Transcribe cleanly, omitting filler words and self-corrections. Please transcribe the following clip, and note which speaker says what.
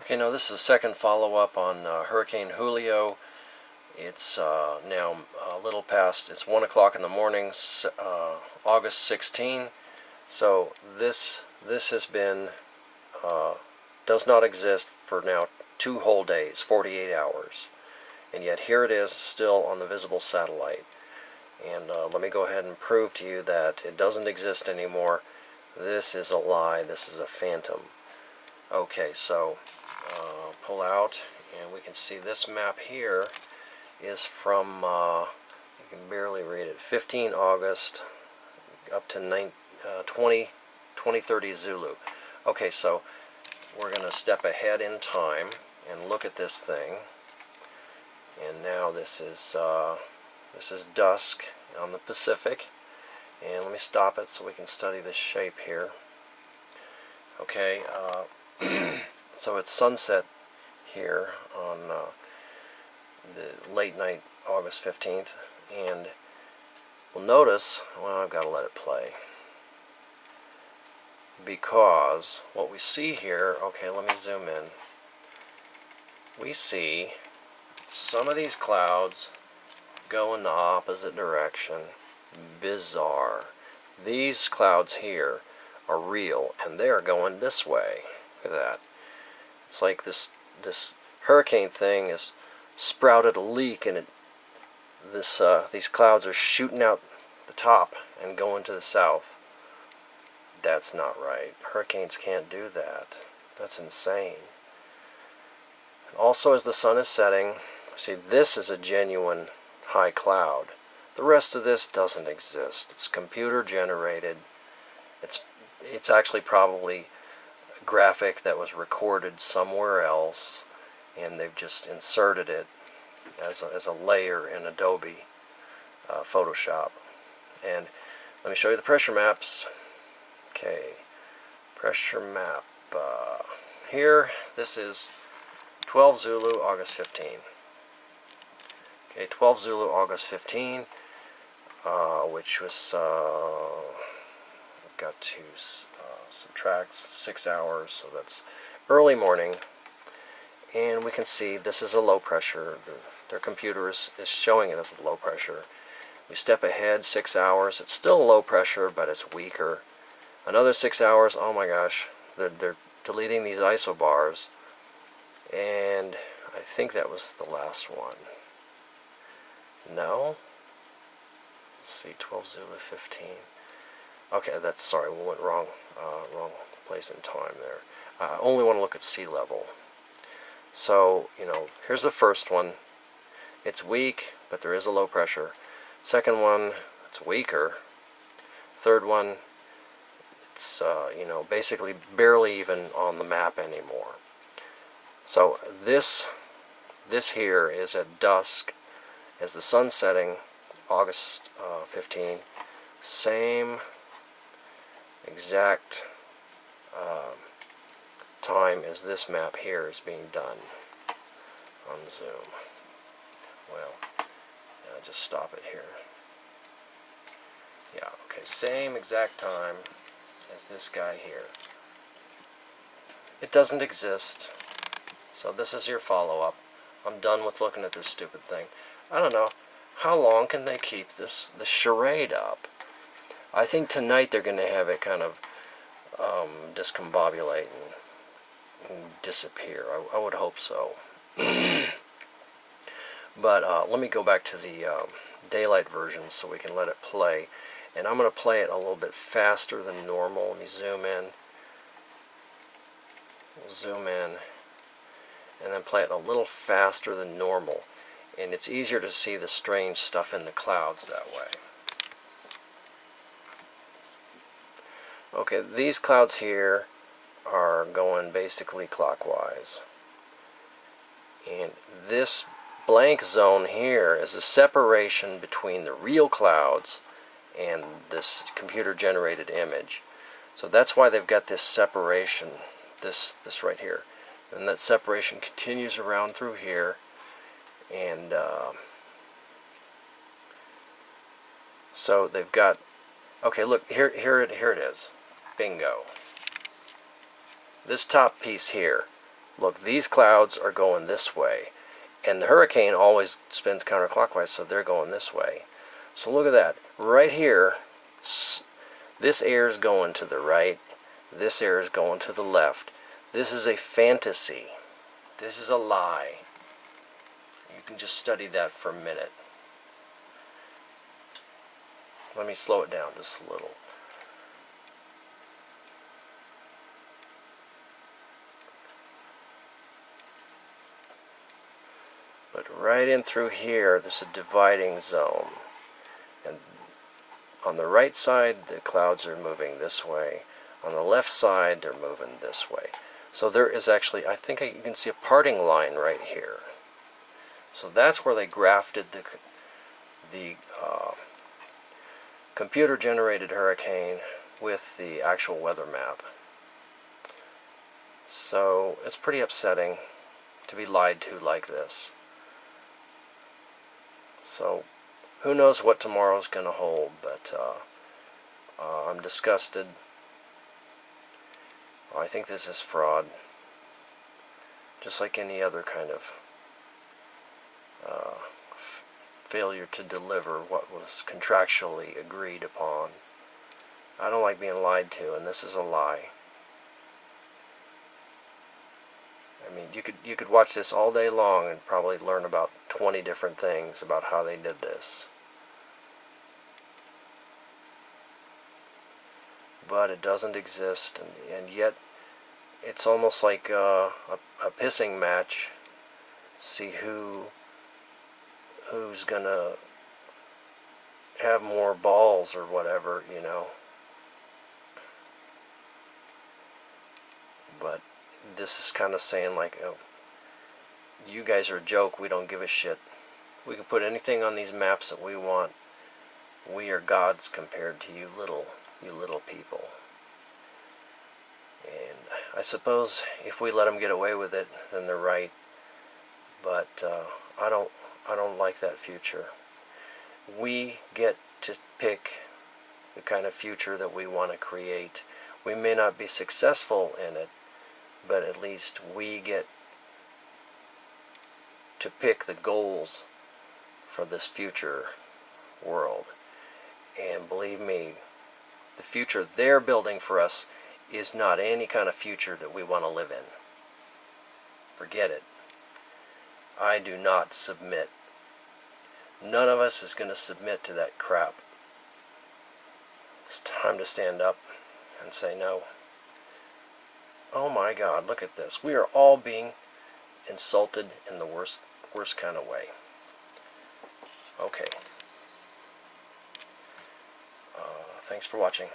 Speaker 1: Okay, now this is a second follow-up on Hurricane Julio. It's now a little past, it's 1 o'clock in the morning, August 16. So this has been, does not exist for now 2 whole days, 48 hours. And yet here it is still on the visible satellite. And let me go ahead and prove to you that it doesn't exist anymore. This is a lie. This is a phantom. Okay, so pull out, and we can see this map here is from, you can barely read it, 15 August up to 2030 Zulu. Okay, so we're going to step ahead in time and look at this thing. And now this is dusk on the Pacific. And let me stop it so we can study this shape here. Okay, so it's sunset here on the late night August 15th, and we'll notice, well, I've got to let it play, because what we see here, okay, let me zoom in, we see some of these clouds go in the opposite direction. Bizarre. These clouds here are real, and they're going this way. Look at that. It's like this hurricane thing has sprouted a leak, and these clouds are shooting out the top and going to the south. That's not right. Hurricanes can't do that. That's insane. Also, as the sun is setting, see, this is a genuine high cloud. The rest of this doesn't exist. It's computer generated. It's actually probably a graphic that was recorded somewhere else, and they've just inserted it as a layer in Adobe Photoshop. And let me show you the pressure maps. Okay, pressure map. Here, this is 12 Zulu, August 15. Okay, 12 Zulu, August 15, which was, got to subtract 6 hours, so that's early morning. And we can see this is a low pressure. Their computer is showing it as a low pressure. We step ahead 6 hours. It's still low pressure, but it's weaker. Another 6 hours. Oh my gosh, they're deleting these isobars. And I think that was the last one. No? Let's see, 12 Zulu 15. Okay, that's, sorry, we went wrong place in time there. I only want to look at sea level. So, you know, here's the first one. It's weak, but there is a low pressure. Second one, it's weaker. Third one, it's, you know, basically barely even on the map anymore. So this here is at dusk, as the sun's setting, August 15. Same exact time as this map here is being done on Zoom. Well, I'll just stop it here. Yeah, okay, same exact time as this guy here. It doesn't exist. So this is your follow-up. I'm done with looking at this stupid thing. I don't know, how long can they keep this charade up? I think tonight they're going to have it kind of discombobulate and disappear. I would hope so. But let me go back to the daylight version so we can let it play. And I'm going to play it a little bit faster than normal. Let me zoom in. We'll zoom in. And then play it a little faster than normal. And it's easier to see the strange stuff in the clouds that way. Okay, these clouds here are going basically clockwise. And this blank zone here is a separation between the real clouds and this computer-generated image. So that's why they've got this separation, this right here. And that separation continues around through here. And so they've got, okay, look, here it is. Bingo. This top piece here, Look, these clouds are going this way, and the hurricane always spins counterclockwise, so they're going this way. So look at that. Right here, this air is going to the right, this air is going to the left. This is a fantasy. This is a lie. You can just study that for a minute. Let me slow it down just a little. But right in through here, there's a dividing zone. And on the right side, the clouds are moving this way. On the left side, they're moving this way. So there is actually, I think you can see a parting line right here. So that's where they grafted the computer-generated hurricane with the actual weather map. So it's pretty upsetting to be lied to like this. So who knows what tomorrow's going to hold, but I'm disgusted. I think this is fraud, just like any other kind of failure to deliver what was contractually agreed upon. I don't like being lied to, and this is a lie. I mean, you could watch this all day long and probably learn about 20 different things about how they did this. But it doesn't exist, and yet it's almost like a pissing match. See who's gonna have more balls or whatever, you know. But this is kind of saying like, oh, you guys are a joke, we don't give a shit. We can put anything on these maps that we want. We are gods compared to you little people. And I suppose if we let them get away with it, then they're right. But I don't like that future. We get to pick the kind of future that we want to create. We may not be successful in it, but at least we get to pick the goals for this future world. And believe me, the future they're building for us is not any kind of future that we want to live in. Forget it. I do not submit. None of us is going to submit to that crap. It's time to stand up and say no. Oh my God, look at this. We are all being insulted in the worst kind of way. Okay. Thanks for watching.